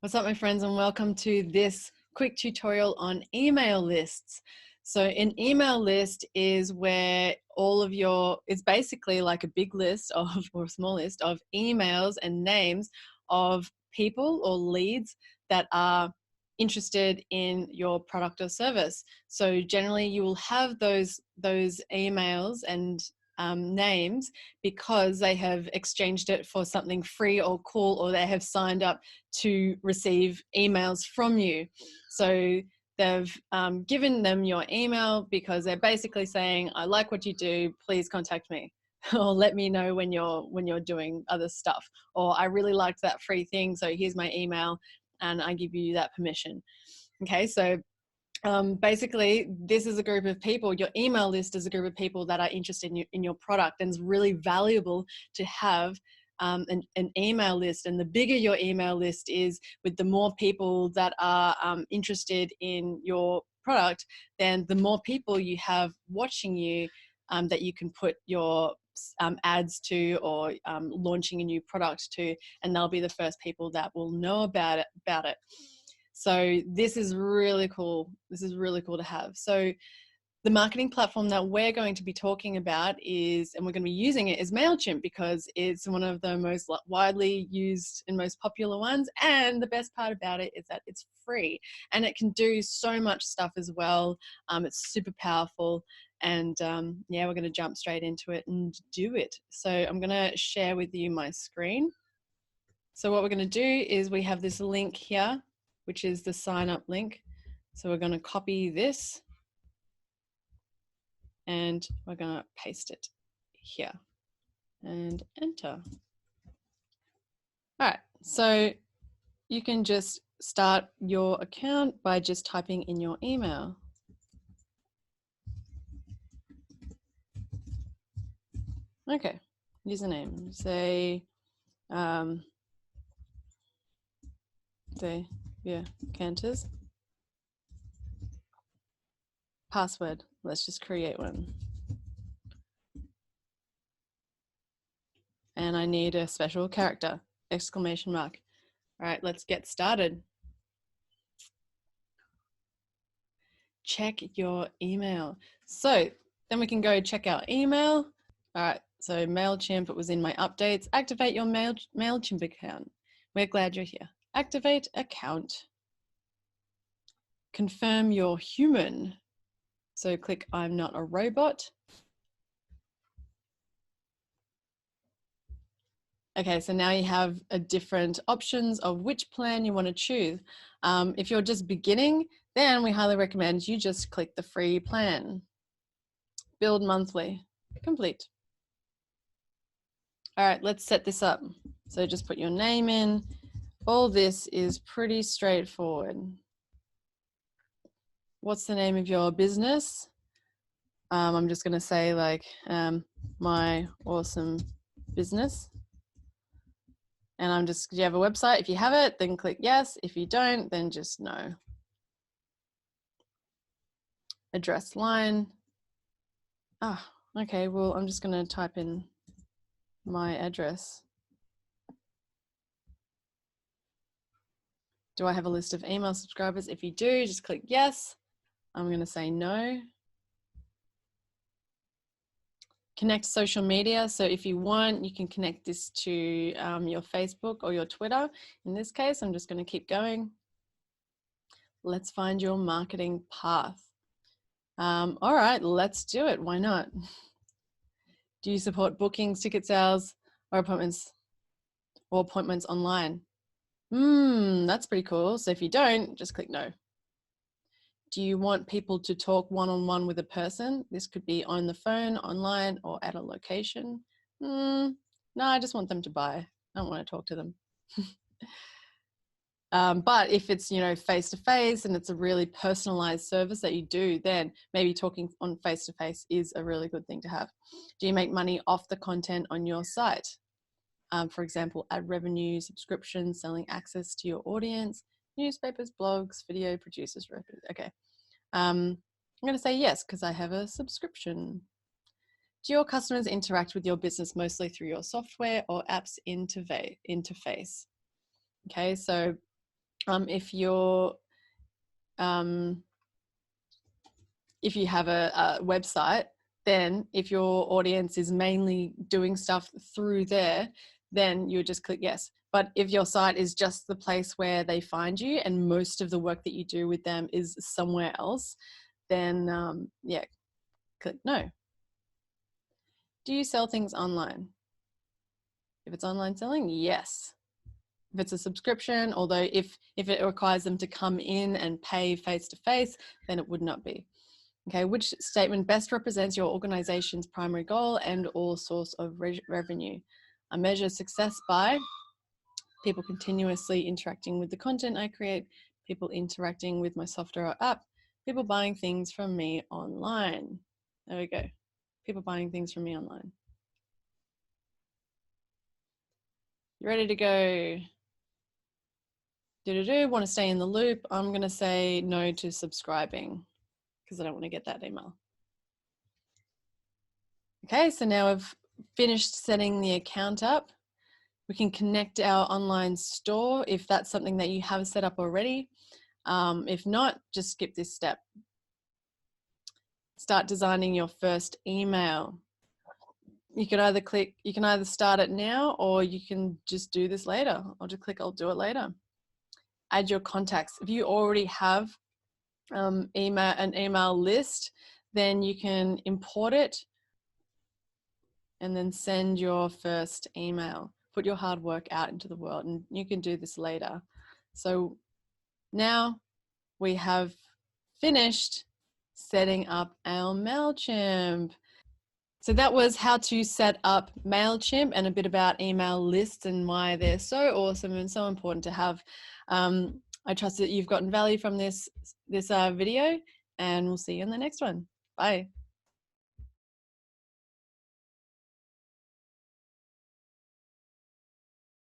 What's up, my friends, and welcome to this quick tutorial on email lists. So an email list is where it's basically like a big list of, or a small list of emails and names of people or leads that are interested in your product or service. So generally you will have those emails and names because they have exchanged it for something free or cool, or they have signed up to receive emails from you. So they've given them your email because they're basically saying, I like what you do, please contact me. Or let me know when you're doing other stuff. Or I really liked that free thing, so here's my email and I give you that permission. Okay, so basically this is a group of people. Your email list is a group of people that are interested in your product, and it's really valuable to have an email list. And the bigger your email list is, with the more people that are interested in your product, then the more people you have watching you that you can put your ads to, or launching a new product to, and they'll be the first people that will know about it. So this is really cool. This is really cool to have. So the marketing platform that we're going to be talking about is, and we're going to be using it, is MailChimp, because it's one of the most widely used and most popular ones. And the best part about it is that it's free, and it can do so much stuff as well. It's super powerful. And yeah, we're going to jump straight into it and do it. So I'm going to share with you my screen. So what we're going to do is, we have this link here, which is the sign up link. So we're going to copy this and we're going to paste it here and enter. All right, so you can just start your account by just typing in your email. Okay, username, say Canters. Password, let's just create one. And I need a special character, exclamation mark. All right, let's get started. Check your email. So then we can go check our email. All right, so MailChimp, it was in my updates. Activate your MailChimp account. We're glad you're here. Activate account. Confirm you're human. So click I'm not a robot. Okay, so now you have a different options of which plan you want to choose. If you're just beginning, then we highly recommend you just click the free plan. Build monthly, complete. All right, let's set this up. So just put your name in. All this is pretty straightforward. What's the name of your business? I'm just going to say like my awesome business. And do you have a website? If you have it, then click yes. If you don't, then just no. Address line. Okay, well, I'm just going to type in my address. Do I have a list of email subscribers? If you do, just click yes. I'm going to say no. Connect social media. So if you want, you can connect this to your Facebook or your Twitter. In this case, I'm just going to keep going. Let's find your marketing path. All right, let's do it. Why not? Do you support bookings, ticket sales, or appointments online? That's pretty cool. So if you don't, just click no. Do you want people to talk one-on-one with a person? This could be on the phone, online, or at a location. No, I just want them to buy. I don't want to talk to them. But if it's, face-to-face and it's a really personalized service that you do, then maybe talking on face-to-face is a really good thing to have. Do you make money off the content on your site? For example, ad revenue, subscriptions, selling access to your audience, newspapers, blogs, video producers. Okay. I'm going to say yes, because I have a subscription. Do your customers interact with your business mostly through your software or apps interface? Okay, so if you're if you have a website, then if your audience is mainly doing stuff through there, then you just click yes. But if your site is just the place where they find you and most of the work that you do with them is somewhere else, then yeah, click no. Do you sell things online? If it's online selling, yes. If it's a subscription, although if it requires them to come in and pay face-to-face, then it would not be. Okay, which statement best represents your organization's primary goal and or source of revenue? I measure success by people continuously interacting with the content I create, people interacting with my software or app, people buying things from me online. There we go. People buying things from me online. You ready to go? Want to stay in the loop? I'm going to say no to subscribing because I don't want to get that email. Okay, so now I've finished setting the account up. We can connect our online store if that's something that you have set up already. If not, just skip this step. Start designing your first email. You can either start it now or you can just do this later. I'll just click, I'll do it later. Add your contacts. If you already have an email list, then you can import it and then send your first email. Put your hard work out into the world, and you can do this later. So now we have finished setting up our MailChimp. So that was how to set up MailChimp and a bit about email lists and why they're so awesome and so important to have. I trust that you've gotten value from this video, and we'll see you in the next one. Bye.